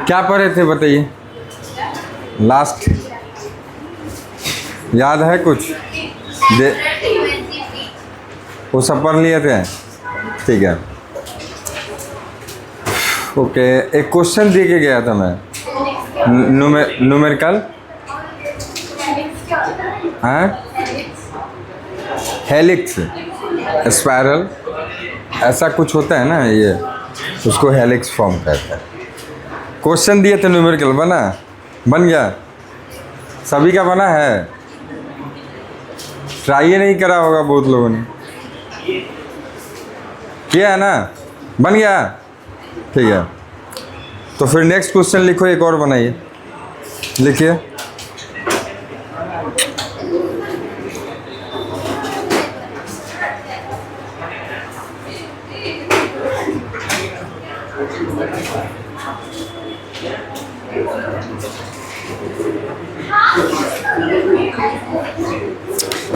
क्या पढ़े थे बताइए, लास्ट याद है कुछ? वो सब पढ़ लिए थे, ठीक है। ओके, एक क्वेश्चन दे के गया था मैं, न्यूमेरिकल, हाँ, हेलिक्स, स्पाइरल, ऐसा कुछ होता है ना, ये उसको हेलिक्स फॉर्म कहते हैं। क्वेश्चन दिए थे न्यूमेरिकल, बन गया, सभी का बना है, ट्राई नहीं करा होगा बहुत लोगों ने, किया है ना, बन गया, ठीक है। तो फिर नेक्स्ट क्वेश्चन लिखो, एक और बनाइए, लिखिए।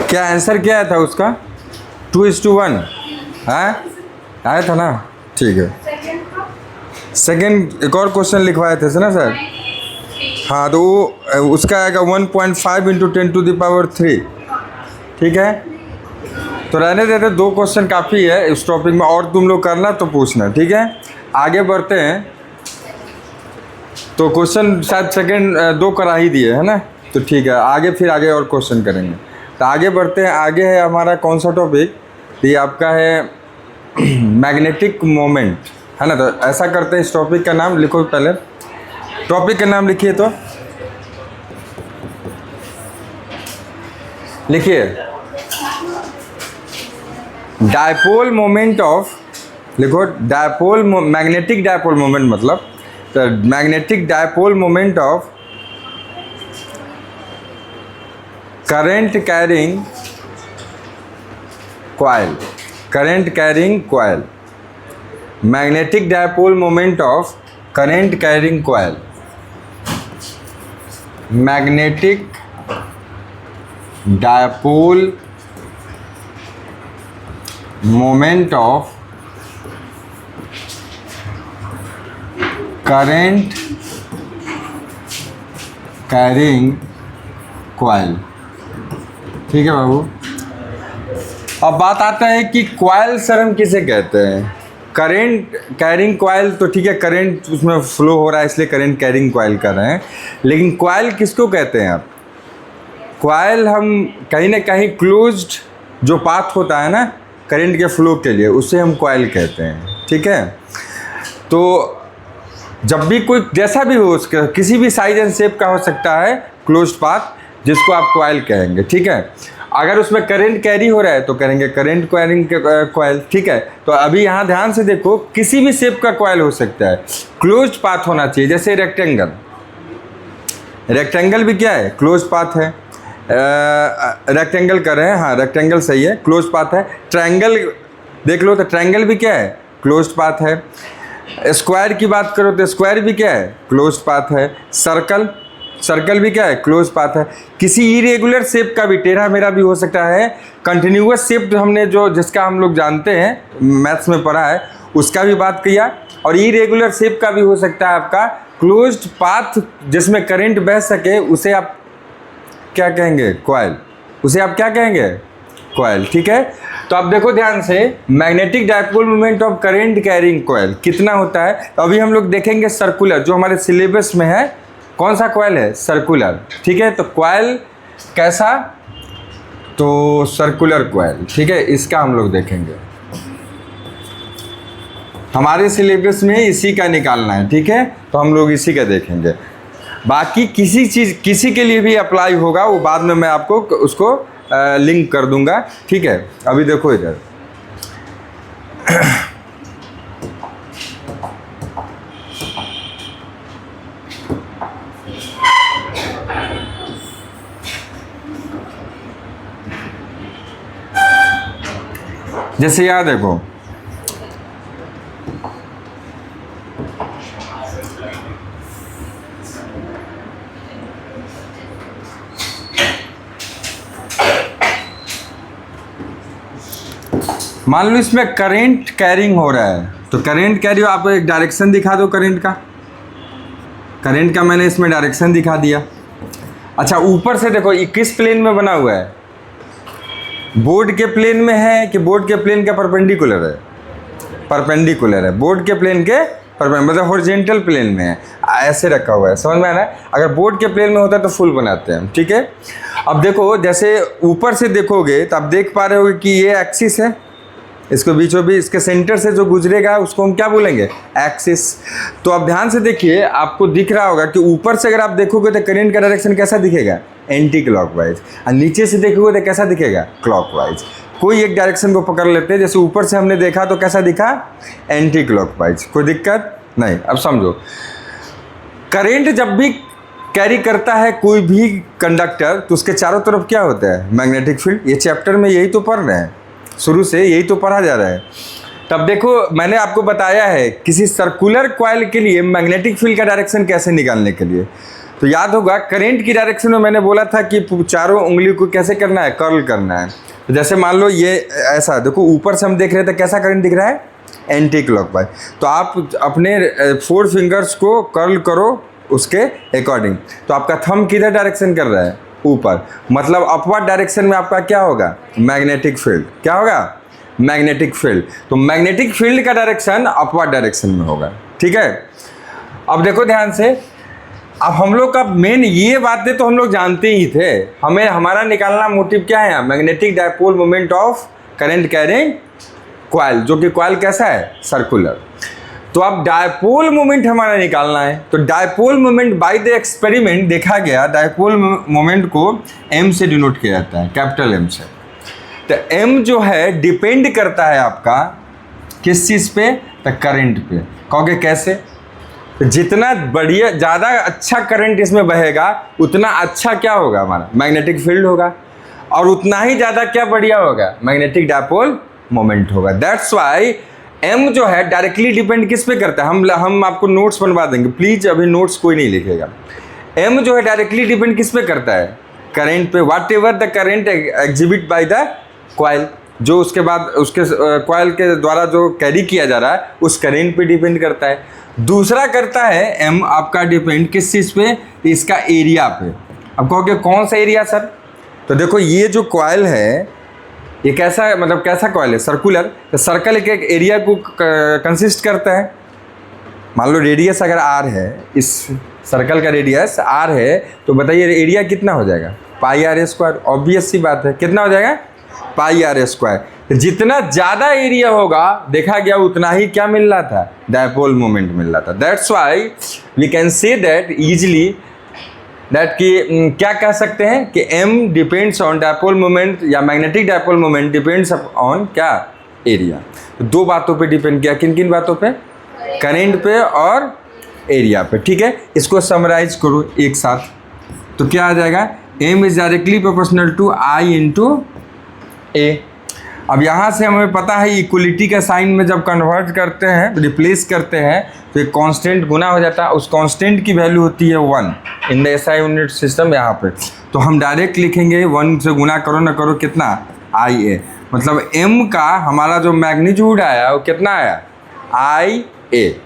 क्या आंसर क्या आया था उसका? 2:1, हाँ आया था ना, ठीक है। सेकंड एक और क्वेश्चन लिखवाए थे ना सर, हाँ, तो वो उसका आएगा 1.5 × 10⁻3, ठीक है। तो रहने देते, 2 क्वेश्चन काफ़ी है इस टॉपिक में, और तुम लोग करना तो पूछना, ठीक है। आगे बढ़ते हैं, तो क्वेश्चन शायद सेकंड 2 करा ही दिए है ना, तो ठीक है, आगे और क्वेश्चन करेंगे। तो आगे बढ़ते हैं, आगे है हमारा कौन सा टॉपिक, ये आपका है मैग्नेटिक मोमेंट, है ना। तो ऐसा करते हैं, इस टॉपिक का नाम लिखो, पहले टॉपिक का नाम लिखिए, तो लिखिए डायपोल मोमेंट ऑफ, लिखो डायपोल, मैग्नेटिक डायपोल मोमेंट मतलब, तो magnetic dipole moment of current carrying coil, current carrying coil, magnetic dipole moment of current carrying coil, magnetic dipole moment of current carrying coil, ठीक है बाबू। अब बात आता है कि कॉइल सर हम किसे कहते हैं? करंट कैरिंग कॉइल, तो ठीक है, करंट उसमें फ्लो हो रहा है इसलिए करंट कैरिंग कॉइल कर रहे हैं, लेकिन कॉइल किसको कहते हैं आप? कॉइल हम कहीं ना कहीं क्लोज्ड जो पाथ होता है ना करंट के फ्लो के लिए, उसे हम कॉइल कहते हैं, ठीक है। तो जब भी कोई जैसा भी हो, उसका किसी भी साइज एंड शेप का हो सकता है क्लोज्ड पाथ, जिसको आप कॉइल कहेंगे, ठीक है। अगर उसमें करंट कैरी हो रहा है तो करेंगे करंट कैरिंग कॉइल, ठीक है। तो अभी यहाँ ध्यान से देखो, किसी भी शेप का कॉइल हो सकता है, क्लोज्ड पाथ होना चाहिए। जैसे रेक्टेंगल, रेक्टेंगल भी क्या है? क्लोज्ड पाथ है। रेक्टेंगल कर रहे हैं, हाँ रेक्टेंगल सही है, क्लोज्ड पाथ है। ट्रायंगल देख लो, तो ट्रायंगल भी क्या है? क्लोज्ड पाथ है। स्क्वायर की बात करो तो स्क्वायर भी क्या है? क्लोज्ड पाथ है। सर्कल, सर्कल भी क्या है? क्लोज पाथ है। किसी इरेगुलर शेप का भी, टेढ़ा मेढ़ा भी हो सकता है। कंटिन्यूअस शेप हमने जो जिसका हम लोग जानते हैं, मैथ्स में पढ़ा है, उसका भी बात किया। और इरेगुलर शेप का भी हो सकता है आपका क्लोज्ड पाथ, जिसमें करंट बह सके, उसे आप क्या कहेंगे? कॉइल। उसे आप क्या कहेंगे? कॉइल, ठीक है। तो अब देखो ध्यान से, magnetic dipole moment of current carrying coil कितना होता है। तो अभी हम लोग देखेंगे सर्कुलर, जो हमारे सिलेबस में है। कौन सा कॉइल है? सर्कुलर, ठीक है। तो कॉइल कैसा? तो सर्कुलर कॉइल, ठीक है। इसका हम लोग देखेंगे, हमारे सिलेबस में इसी का निकालना है, ठीक है। तो हम लोग इसी का देखेंगे। बाकी किसी चीज़, किसी के लिए भी अप्लाई होगा, वो बाद में मैं आपको उसको लिंक कर दूंगा, ठीक है। अभी देखो इधर जैसे यहाँ देखो, मान लो इसमें करंट कैरिंग हो रहा है, तो करंट कैरी, आप एक डायरेक्शन दिखा दो करंट का मैंने इसमें डायरेक्शन दिखा दिया। अच्छा, ऊपर से देखो ये किस प्लेन में बना हुआ है, बोर्ड के प्लेन में है कि बोर्ड के प्लेन के परपेंडिकुलर है? परपेंडिकुलर है, बोर्ड के प्लेन के परपेंडिकुलर, मतलब हॉरिजॉन्टल प्लेन में है, ऐसे रखा हुआ है, समझ में आ रहा है? अगर बोर्ड के प्लेन में होता है तो फुल बनाते हैं, ठीक है। अब देखो, जैसे ऊपर से देखोगे तो आप देख पा रहे होगे कि ये एक्सिस है, इसको बीचों बीच इसके सेंटर से जो गुजरेगा उसको हम क्या बोलेंगे? एक्सिस। तो अब ध्यान से देखिए, आपको दिख रहा होगा कि ऊपर से अगर आप देखोगे तो करंट का डायरेक्शन कैसा दिखेगा? Anti clockwise. और नीचे से देखोगे तो कैसा दिखेगा? क्लॉकवाइज। कोई एक डायरेक्शन को पकड़ लेते हैं, जैसे ऊपर से हमने देखा तो कैसा दिखा? Anti clockwise. कोई दिक्कत नहीं। अब समझो, करंट जब भी कैरी करता है कोई भी कंडक्टर तो उसके चारों तरफ क्या होता है? Magnetic field. ये चैप्टर में यही तो पढ़ रहे हैं, शुरू से यही तो पढ़ा जा रहा है। तब देखो, मैंने आपको बताया है किसी सर्कुलर कॉइल के लिए मैग्नेटिक फील्ड का डायरेक्शन कैसे निकालने के लिए। तो याद होगा, करंट की डायरेक्शन में मैंने बोला था कि चारों उंगली को कैसे करना है? कर्ल करना है। तो जैसे मान लो ये ऐसा देखो, ऊपर से हम देख रहे थे कैसा करंट दिख रहा है? Anti clockwise. तो आप अपने 4 फिंगर्स को कर्ल करो उसके अकॉर्डिंग। तो आपका थंब किधर डायरेक्शन कर रहा है? ऊपर, मतलब अपवर्ड डायरेक्शन में आपका क्या होगा? Magnetic field. क्या होगा? Magnetic field. तो मैग्नेटिक फील्ड का डायरेक्शन अपवर्ड डायरेक्शन में होगा, ठीक है। अब देखो ध्यान से, अब हम लोग का मेन ये बातें तो हम लोग जानते ही थे, हमें हमारा निकालना मोटिव क्या है? Magnetic dipole moment of current carrying coil, जो कि कॉइल कैसा है? सर्कुलर। तो अब डायपोल मोमेंट हमारा निकालना है। तो dipole moment by the experiment देखा गया, डायपोल मोमेंट को एम से डिनोट किया जाता है, कैपिटल एम से। तो एम जो है डिपेंड करता है आपका किस चीज़ पे? तो करंट पे। कहोगे कैसे? तो जितना बढ़िया, ज़्यादा अच्छा करंट इसमें बहेगा उतना अच्छा क्या होगा? हमारा मैग्नेटिक फील्ड होगा, और उतना ही ज़्यादा क्या बढ़िया होगा? मैग्नेटिक डायपोल मोमेंट होगा। दैट्स वाई एम जो है डायरेक्टली डिपेंड किस पे करता है? हम आपको नोट्स बनवा देंगे, प्लीज अभी नोट्स कोई नहीं लिखेगा। एम जो है डायरेक्टली डिपेंड किस पे करता है? करंट पे। Whatever the current exhibit by the coil, जो उसके बाद उसके कॉइल के द्वारा जो कैरी किया जा रहा है उस करंट पे डिपेंड करता है। दूसरा करता है एम आपका डिपेंड किस चीज़ पे? इसका एरिया पे। अब कहोगे कौन सा एरिया सर? तो देखो, ये जो कॉइल है ये कैसा, मतलब कैसा कॉइल है? सर्कुलर। तो सर्कल एक एरिया को कंसिस्ट करता है। मान लो रेडियस अगर आर है, इस सर्कल का रेडियस आर है, तो बताइए एरिया कितना हो जाएगा? पाई आर स्क्वायर। ऑब्वियस सी बात है, कितना हो जाएगा? पाई आर स्क्वायर। तो जितना ज़्यादा एरिया होगा, देखा गया उतना ही क्या मिल रहा था? डायपोल मोमेंट मिल रहा था। That's why we can say that easily that कि क्या कह सकते हैं कि m depends on dipole moment, या magnetic dipole moment depends on क्या? एरिया। तो दो बातों पे डिपेंड किया, किन किन बातों पे? करंट पे और एरिया पे, ठीक है। इसको समराइज करो एक साथ, तो क्या आ जाएगा? m is directly proportional to I into A. अब यहाँ से हमें पता है इक्वलिटी का साइन में जब कन्वर्ट करते हैं, रिप्लेस करते हैं, तो एक कांस्टेंट गुना हो जाता है, उस कांस्टेंट की वैल्यू होती है 1 in the SI unit system यहाँ पे। तो हम डायरेक्ट लिखेंगे 1 से गुना करो ना करो कितना? आई ए। मतलब m का हमारा जो मैग्नीट्यूड आया वो कितना आया? आई ए।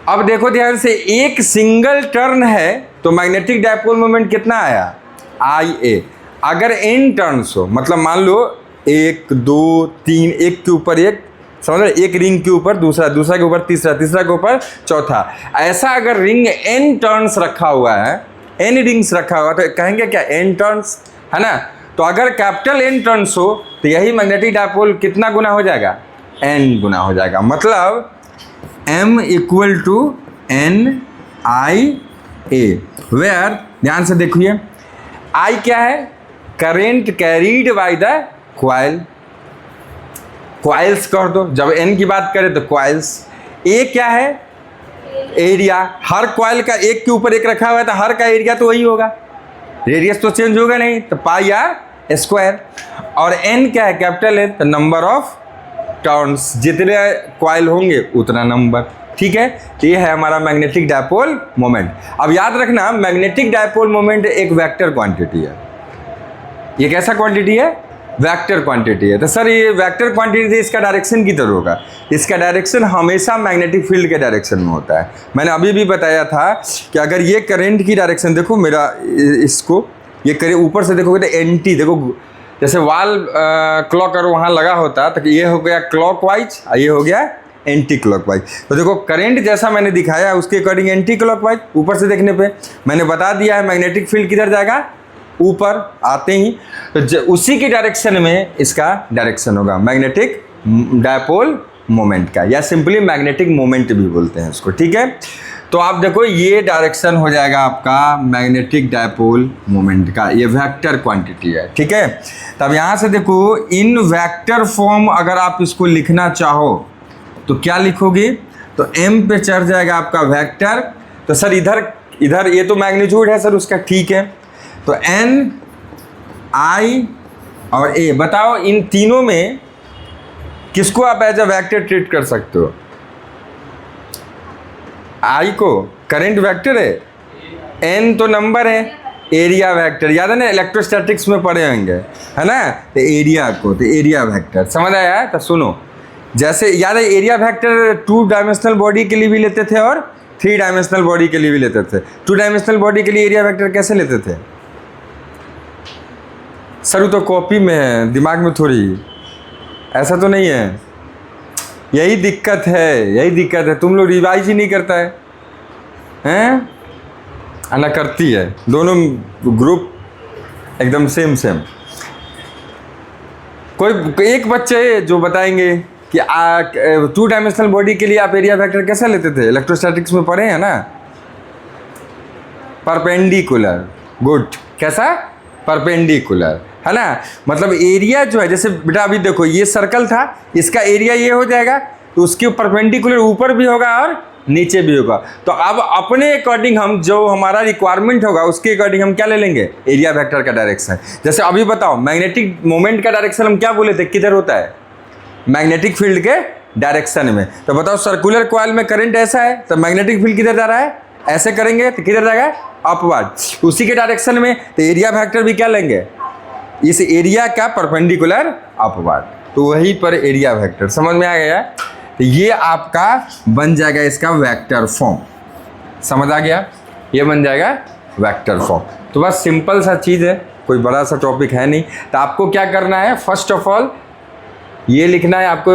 अब देखो ध्यान से, एक सिंगल टर्न है तो मैग्नेटिक डायपोल मोमेंट कितना आया? आई ए। अगर n टर्न्स हो, मतलब मान लो 1 2 3, एक के ऊपर एक, समझ रहे? एक रिंग के ऊपर दूसरा, दूसरा के ऊपर तीसरा, तीसरा के ऊपर चौथा, ऐसा अगर रिंग n टर्न्स रखा हुआ है, n रिंग्स रखा हुआ, तो कहेंगे क्या? n टर्न्स, है ना। तो अगर कैपिटल n टर्न्स हो तो यही मैग्नेटिक डायपोल कितना गुना हो जाएगा? n गुना हो जाएगा। मतलब m equal to n I A, where, ध्यान से देखिए, I क्या है? Current carried by the coil. Coils कर दो, जब n की बात करें तो कॉइल्स। ए क्या है? एरिया। हर कॉइल का एक के ऊपर एक रखा हुआ है तो हर का एरिया तो वही होगा, रेडियस तो चेंज होगा नहीं, तो पाई आर स्क्वायर। और n क्या है? कैपिटल है, तो नंबर ऑफ टर्न्स, जितने कॉइल होंगे उतना नंबर। ठीक है, तो ये है हमारा मैग्नेटिक डायपोल मोमेंट। अब याद रखना मैग्नेटिक डायपोल मोमेंट एक वेक्टर क्वांटिटी है। ये कैसा क्वांटिटी है? वेक्टर क्वांटिटी है। तो सर ये वेक्टर क्वांटिटी थी, इसका डायरेक्शन किधर होगा? इसका डायरेक्शन हमेशा मैग्नेटिक फील्ड के डायरेक्शन में होता है। मैंने अभी भी बताया था कि अगर ये करंट की डायरेक्शन देखो, मेरा इसको ये करे ऊपर से देखोगे तो एंटी, देखो जैसे वाल क्लॉक और वहाँ लगा होता तो ये हो गया क्लॉकवाइज, ये हो गया एंटी क्लॉकवाइज। तो देखो करंट जैसा मैंने दिखाया उसके अकॉर्डिंग एंटी क्लॉकवाइज ऊपर से देखने पे मैंने बता दिया है मैग्नेटिक फील्ड किधर जाएगा, ऊपर आते ही, तो उसी की डायरेक्शन में इसका डायरेक्शन होगा मैग्नेटिक डायपोल मोमेंट का, या सिंपली मैग्नेटिक मोमेंट भी बोलते हैं उसको। ठीक है, तो आप देखो ये डायरेक्शन हो जाएगा आपका मैग्नेटिक डायपोल मोमेंट का, ये वेक्टर क्वांटिटी है। ठीक है, तब यहाँ से देखो इन वेक्टर फॉर्म अगर आप इसको लिखना चाहो तो क्या लिखोगे? तो m पे चढ़ जाएगा आपका वेक्टर। तो सर इधर ये तो मैग्नीट्यूड है सर उसका, ठीक है, तो n i और a, बताओ इन तीनों में किसको आप एज अ वेक्टर ट्रीट कर सकते हो? i को करंट वेक्टर है, n तो नंबर है, एरिया वेक्टर याद है ना, इलेक्ट्रोस्टैटिक्स में पढ़े होंगे है ना, तो एरिया को तो एरिया वेक्टर समझ आया है। तो सुनो, जैसे याद है एरिया वेक्टर 2 डायमेंशनल बॉडी के लिए भी लेते थे और 3 डायमेंशनल बॉडी के लिए भी लेते थे। 2 डायमेंशनल बॉडी के लिए एरिया वेक्टर कैसे लेते थे? सर तो कॉपी में है, दिमाग में थोड़ी, ऐसा तो नहीं है। यही दिक्कत है, तुम लोग रिवाइज ही नहीं करता है, हैं? आना करती है, दोनों ग्रुप एकदम सेम। कोई एक बच्चे जो बताएंगे कि 2 डायमेंशनल बॉडी के लिए आप एरिया वेक्टर कैसे लेते थे? इलेक्ट्रोस्टैटिक्स में पढ़े हैं ना, परपेंडिकुलर। गुड, कैसा? परपेंडिकुलर, है ना। मतलब एरिया जो है, जैसे बेटा अभी देखो ये सर्कल था, इसका एरिया ये हो जाएगा, तो उसके परपेंडिकुलर ऊपर भी होगा और नीचे भी होगा। तो अब अपने अकॉर्डिंग हम जो हमारा रिक्वायरमेंट होगा उसके अकॉर्डिंग हम क्या ले लेंगे? एरिया वेक्टर का डायरेक्शन। जैसे अभी बताओ मैग्नेटिक मोमेंट का डायरेक्शन हम क्या बोले थे, किधर होता है? मैग्नेटिक फील्ड के डायरेक्शन में। तो बताओ सर्कुलर कॉइल में करंट ऐसा है, तो मैग्नेटिक फील्ड किधर जा रहा है? ऐसे करेंगे तो किधर जाएगा? अपवर्ड, उसी के डायरेक्शन में। तो एरिया वेक्टर भी क्या लेंगे? इस एरिया का परपेंडिकुलर अपवर्ड, तो वहीं पर एरिया वेक्टर। समझ में आ गया? तो ये आपका बन जाएगा इसका वेक्टर फॉर्म। समझ आ गया? ये बन जाएगा वेक्टर फॉर्म। तो बस सिंपल सा चीज़ है, कोई बड़ा सा टॉपिक है नहीं। तो आपको क्या करना है, फर्स्ट ऑफ ऑल ये लिखना है आपको,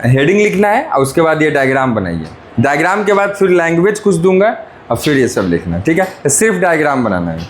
हेडिंग लिखना है, और उसके बाद ये डायग्राम बनाइए। डायग्राम के बाद फिर लैंग्वेज कुछ दूंगा और फिर ये सब लिखना, ठीक है? सिर्फ डायग्राम बनाना है।